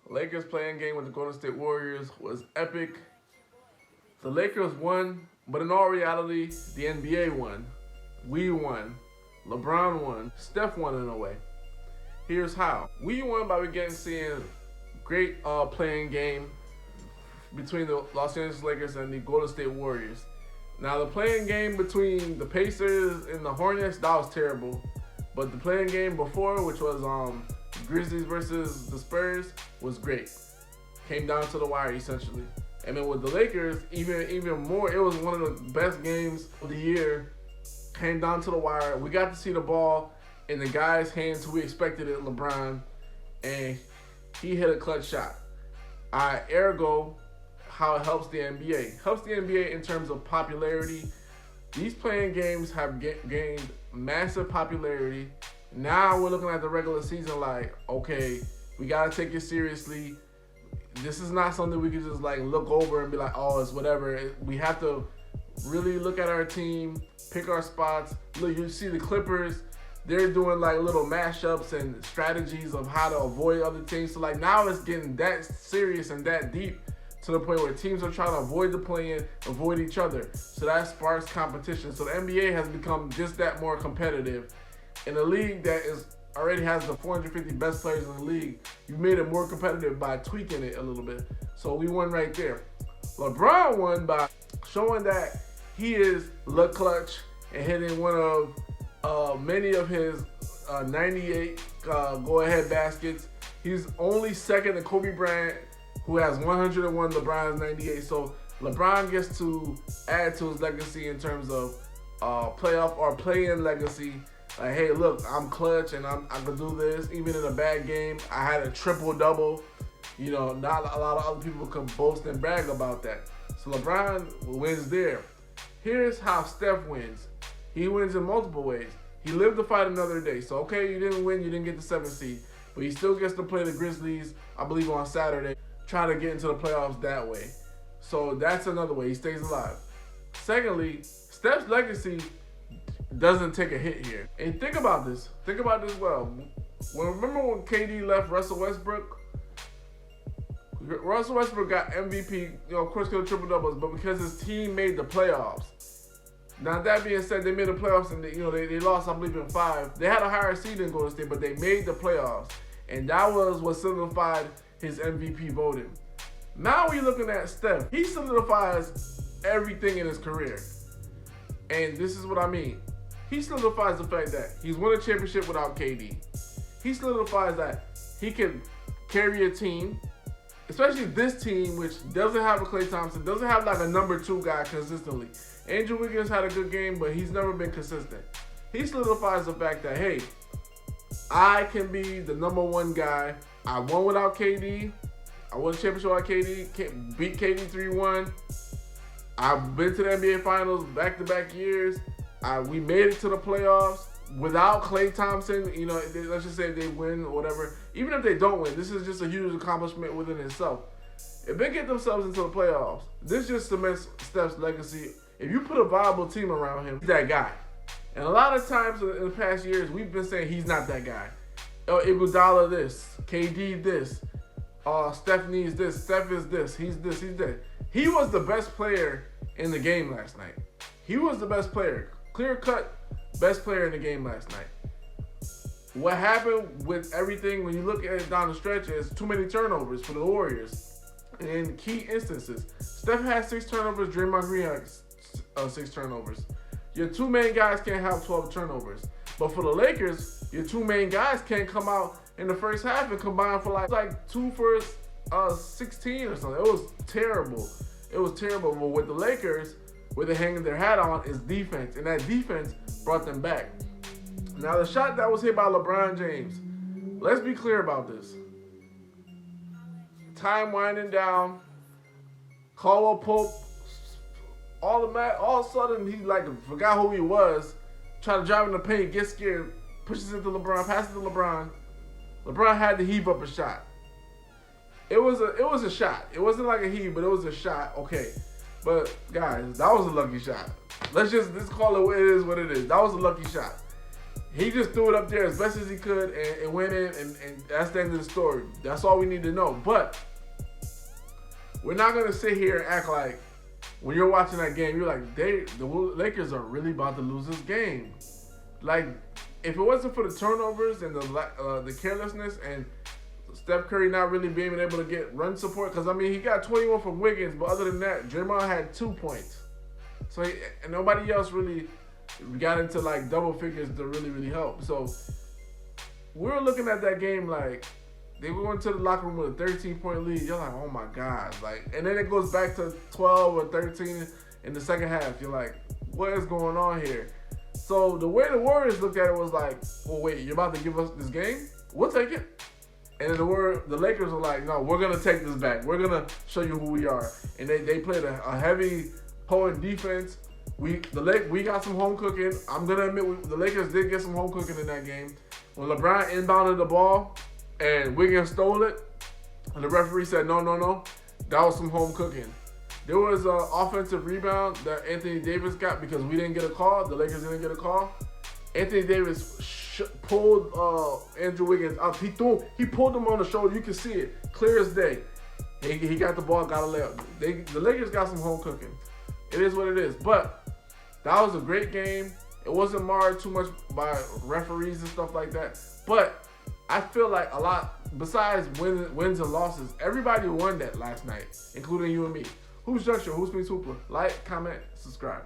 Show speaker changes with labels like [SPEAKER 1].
[SPEAKER 1] Lakers playing game with the Golden State Warriors was epic. The Lakers won, but in all reality, the NBA won. We won. LeBron won. Steph won in a way. Here's how. We won by seeing great playing game between the Los Angeles Lakers and the Golden State Warriors. Now the playing game between the Pacers and the Hornets, that was terrible. But the playing game before, which was Grizzlies versus the Spurs, was great. Came down to the wire essentially. And then with the Lakers, even more, it was one of the best games of the year. Came down to the wire. We got to see the ball in the guy's hands who we expected it, LeBron, and he hit a clutch shot. Ergo, how it helps the NBA. Helps the NBA in terms of popularity. These playing games have gained massive popularity. Now we're looking at the regular season like, okay, we got to take it seriously. This is not something we can just like look over and be like, oh, it's whatever. We have to really look at our team, pick our spots. Look, you see the Clippers, they're doing like little mashups and strategies of how to avoid other teams. So like now it's getting that serious and that deep to the point where teams are trying to avoid the play-in, avoid each other. So that sparks competition. So the NBA has become just that more competitive. In a league that already has the 450 best players in the league, you made it more competitive by tweaking it a little bit. So we won right there. LeBron won by showing that he is the clutch and hitting one of many of his 98 go-ahead baskets. He's only second to Kobe Bryant, who has 101. LeBron's 98. So LeBron gets to add to his legacy in terms of playoff or play-in legacy. Like, hey, look, I'm clutch and I can do this. Even in a bad game, I had a triple-double. You know, not a lot of other people can boast and brag about that. So LeBron wins there. Here's how Steph wins. He wins in multiple ways. He lived to fight another day. So, okay, you didn't win, you didn't get the 7th seed. But he still gets to play the Grizzlies, I believe, on Saturday. Try to get into the playoffs that way. So that's another way. He stays alive. Secondly, Steph's legacy doesn't take a hit here. And think about this. Think about this well. Remember when KD left Russell Westbrook? Russell Westbrook got MVP, of course, because of triple doubles, but because his team made the playoffs. Now that being said, they made the playoffs and they lost, I believe, in 5. They had a higher seed than Golden State, but they made the playoffs, and that was what solidified his MVP voting. Now we're looking at Steph. He solidifies everything in his career, and this is what I mean. He solidifies the fact that he's won a championship without KD. He solidifies that he can carry a team, especially this team, which doesn't have a Klay Thompson, doesn't have like a number 2 guy consistently. Andrew Wiggins had a good game, but he's never been consistent. He solidifies the fact that, hey, I can be the number 1 guy. I won without KD. I won a championship without KD. Beat KD 3-1. I've been to the NBA Finals back-to-back years. We made it to the playoffs without Klay Thompson. You know, let's just say they win or whatever. Even if they don't win, this is just a huge accomplishment within itself. If they get themselves into the playoffs, this just cements Steph's legacy. If you put a viable team around him, he's that guy. And a lot of times in the past years, we've been saying he's not that guy. Iguodala this, KD this, Steph needs this, Steph is this, he's this, he's that. He was the best player in the game last night. He was the best player. Clear-cut best player in the game last night. What happened with everything when you look at it down the stretch is too many turnovers for the Warriors. In key instances, Steph had 6 turnovers, Draymond Green had 6 turnovers. Your 2 main guys can't have 12 turnovers. But for the Lakers, your 2 main guys can't come out in the first half and combine for like 2 for 16 or something. It was terrible. It was terrible. But with the Lakers, where they're hanging their hat on is defense, and that defense brought them back. Now, the shot that was hit by LeBron James, let's be clear about this. Time winding down, Caldwell Pope, all of a sudden, he forgot who he was, tried to drive in the paint, get scared, pushes it to LeBron, passes it to LeBron. LeBron had to heave up a shot. It was a shot. It wasn't like a heave, but it was a shot. Okay. But guys, that was a lucky shot. Let's call it what it is. That was a lucky shot. He just threw it up there as best as he could and went in, and that's the end of the story. That's all we need to know. But we're not going to sit here and act like when you're watching that game, you're like, the Lakers are really about to lose this game. Like, if it wasn't for the turnovers and the carelessness and Steph Curry not really being able to get run support, because, I mean, he got 21 from Wiggins, but other than that, Draymond had 2 points. So, and nobody else really got into, like, double figures to really help. So, we were looking at that game like, they went to the locker room with a 13-point lead. You're like, oh, my God. Like, and then it goes back to 12 or 13 in the second half. You're like, what is going on here? So, the way the Warriors looked at it was like, well, wait, you're about to give us this game? We'll take it. And then the Lakers were like, no, we're going to take this back. We're going to show you who we are. And they played a heavy potent defense. We got some home cooking. I'm going to admit the Lakers did get some home cooking in that game. When LeBron inbounded the ball and Wiggins stole it, and the referee said, no, that was some home cooking. There was an offensive rebound that Anthony Davis got because we didn't get a call. The Lakers didn't get a call. Anthony Davis pulled Andrew Wiggins up. He pulled him on the shoulder. You can see it, clear as day. He got the ball, got a layup. The Lakers got some home cooking. It is what it is. But that was a great game. It wasn't marred too much by referees and stuff like that. But I feel like a lot, besides wins and losses, everybody won that last night, including you and me. Who's Junction? Who's Prince Hooper? Like, comment, subscribe.